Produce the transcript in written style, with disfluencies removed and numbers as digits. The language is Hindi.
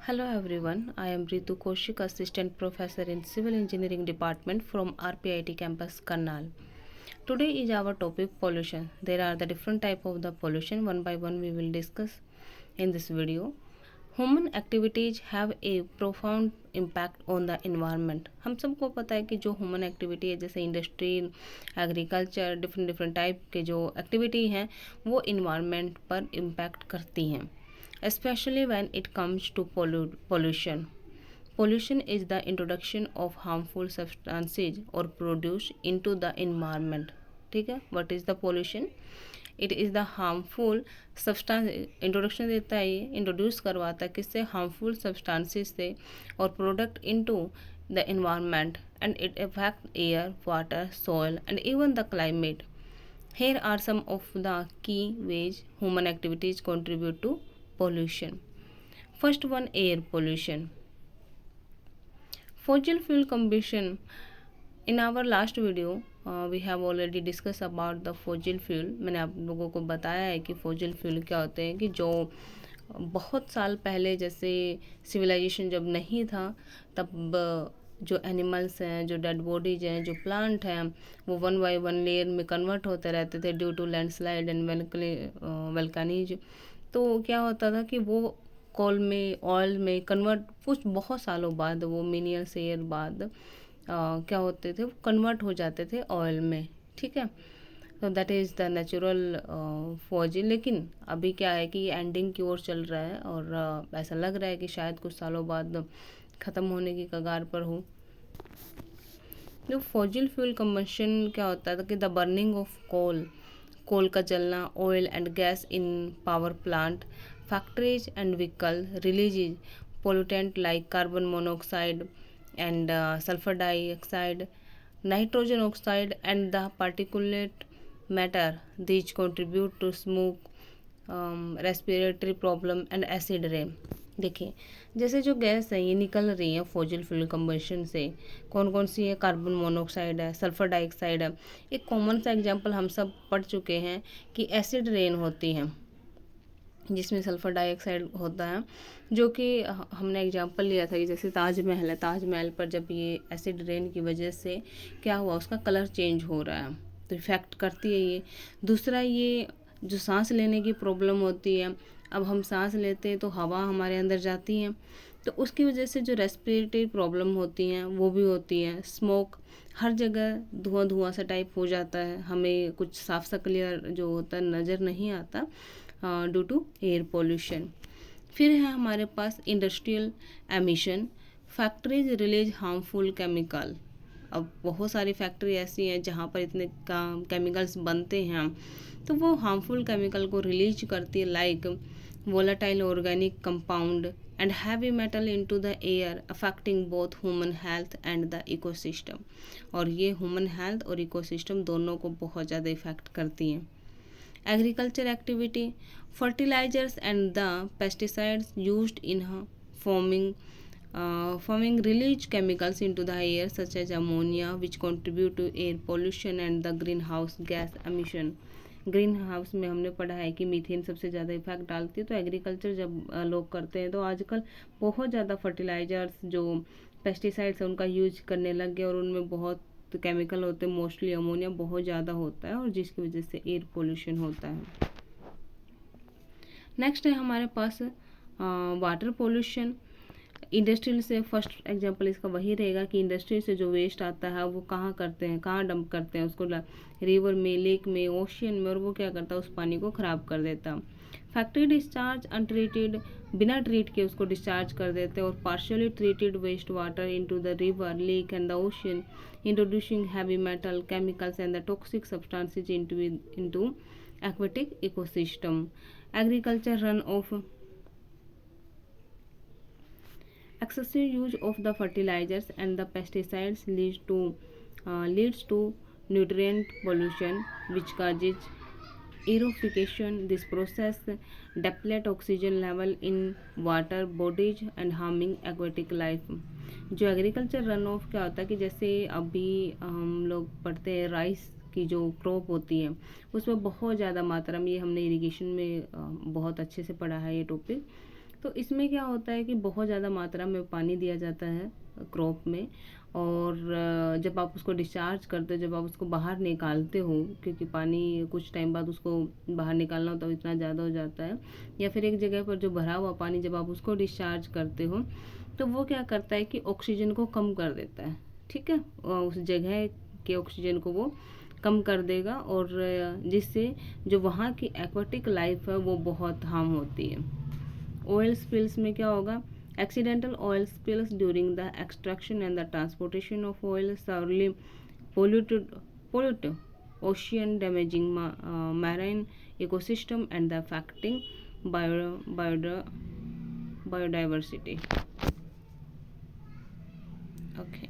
Hello everyone, I am Ritu Koshik, Assistant Professor in Civil Engineering Department from RPIT Campus, Karnal. Today is our topic pollution. There are the different type of the pollution. One by one we will discuss in this video. Human activities have a profound impact on the environment. हम सबको पता है कि जो ह्यूमन एक्टिविटी है जैसे industry, agriculture, different different type के जो एक्टिविटी हैं वो इन्वायरमेंट पर इम्पैक्ट करती हैं, especially when it comes to pollution. Pollution is the introduction of harmful substances or produce into the environment. ठीक है, what is the pollution? It is the harmful substance. Introduction देता है, ये इंट्रोड्यूस करवाता है किससे, हार्मफुल सब्सटेंसेस से और product into the environment and it affects air, water, soil and even the climate. Here are some of the key ways human activities contribute to pollution. First one, air pollution. Fossil fuel combustion. In our last video we have already discussed about the fossil fuel. मैंने आप लोगों को बताया है कि fossil fuel क्या होते हैं, कि जो बहुत साल पहले जैसे सिविलाइजेशन जब नहीं था तब जो एनिमल्स हैं, जो डेड बॉडीज हैं, जो प्लांट हैं, वो वन बाई वन लेयर में कन्वर्ट होते रहते थे ड्यू टू लैंडस्लाइड एंड वल्कानिज. तो क्या होता था कि वो कोल में, ऑयल में कन्वर्ट कुछ बहुत सालों बाद, वो मिलियंस ईयर बाद क्या होते थे, वो कन्वर्ट हो जाते थे ऑयल में. ठीक है, तो that is the natural Fauji. लेकिन अभी क्या है कि एंडिंग की ओर चल रहा है और ऐसा लग रहा है कि शायद कुछ सालों बाद ख़त्म होने की कगार पर हो. जो फॉजिल फ्यूल कंबशन क्या होता था कि द बर्निंग ऑफ कोल का जलना, oil and gas in power plant, factories and vehicle release pollutant like carbon monoxide and sulfur dioxide, nitrogen oxide and the particulate matter. These contribute to smoke, respiratory problem and acid rain. देखिए, जैसे जो गैस है ये निकल रही है फॉसिल फ्यूल कंबशन से, कौन कौन सी है, कार्बन मोनोऑक्साइड है, सल्फर डाइऑक्साइड है. एक कॉमन सा एग्जांपल हम सब पढ़ चुके हैं कि एसिड रेन होती है जिसमें सल्फ़र डाइऑक्साइड होता है, जो कि हमने एग्जांपल लिया था कि जैसे ताजमहल है, ताजमहल पर जब ये एसिड रेन की वजह से क्या हुआ, उसका कलर चेंज हो रहा है, तो इफ़ेक्ट करती है ये. दूसरा, ये जो सांस लेने की प्रॉब्लम होती है, अब हम सांस लेते हैं तो हवा हमारे अंदर जाती है, तो उसकी वजह से जो रेस्पिरेटरी प्रॉब्लम होती हैं वो भी होती है. स्मोक, हर जगह धुआं धुआं सा टाइप हो जाता है, हमें कुछ साफ सा क्लियर जो होता है नज़र नहीं आता ड्यू टू एयर पोल्यूशन. फिर है हमारे पास industrial emission. Factories release harmful chemical. अब बहुत सारी फैक्ट्री ऐसी हैं जहाँ पर इतने केमिकल्स बनते हैं, तो वो हार्मफुल केमिकल को रिलीज करती है, like volatile organic compound and heavy metal into the air, affecting both human health and the ecosystem. और ये ह्यूमन हेल्थ और इकोसिस्टम दोनों को बहुत ज़्यादा इफेक्ट करती हैं. Agriculture activity, fertilizers and the pesticides used in farming release chemicals into the air such as ammonia, which contribute to air pollution and the greenhouse gas emission. Green house में हमने पढ़ा है कि मीथेन सबसे ज़्यादा इफेक्ट डालती है. तो एग्रीकल्चर जब लोग करते हैं तो आजकल बहुत ज़्यादा फर्टिलाइजर्स, जो पेस्टिसाइड्स हैं, उनका यूज करने लग गए और उनमें बहुत केमिकल होते हैं, मोस्टली अमोनिया बहुत ज़्यादा होता है और जिसकी वजह से एयर पोल्यूशन होता है. नेक्स्ट है हमारे पास वाटर पोल्यूशन. इंडस्ट्रियल से फर्स्ट एग्जांपल इसका वही रहेगा कि इंडस्ट्री से जो वेस्ट आता है वो कहाँ करते हैं, कहाँ डंप करते हैं, उसको रिवर में, लेक में, ओशियन में, और वो क्या करता है, उस पानी को ख़राब कर देता है. फैक्ट्री डिस्चार्ज अनट्रीटेड, बिना ट्रीट के उसको डिस्चार्ज कर देते हैं. और partially treated waste water into the river, lake and the ocean, introducing heavy metal, chemicals and the toxic substances into aquatic ecosystem. Agriculture run off. Excessive use of the fertilizers and the pesticides leads to nutrient pollution, which causes aerification. This process deplete oxygen level in water bodies and harming aquatic life. जो एग्रीकल्चर रन ऑफ क्या होता है कि जैसे अभी हम लोग पढ़ते हैं राइस की जो क्रॉप होती है उसमें बहुत ज़्यादा मात्रा में, ये हमने इरिगेशन में बहुत अच्छे से पढ़ा है ये टॉपिक, तो इसमें क्या होता है कि बहुत ज़्यादा मात्रा में पानी दिया जाता है क्रॉप में, और जब आप उसको डिस्चार्ज करते हो, जब आप उसको बाहर निकालते हो, क्योंकि पानी कुछ टाइम बाद उसको बाहर निकालना होता है, इतना ज़्यादा हो जाता है, या फिर एक जगह पर जो भरा हुआ पानी जब आप उसको डिस्चार्ज करते हो तो वो क्या करता है कि ऑक्सीजन को कम कर देता है, ठीक है, उस जगह के ऑक्सीजन को वो कम कर देगा, और जिससे जो वहाँ की एक्वाटिक लाइफ है वो बहुत हार्म होती है। ऑयल स्पिल्स में क्या होगा, accidental oil spills during the extraction and the transportation of oil severely pollute ocean, damaging marine ecosystem and the affecting biodiversity. Okay.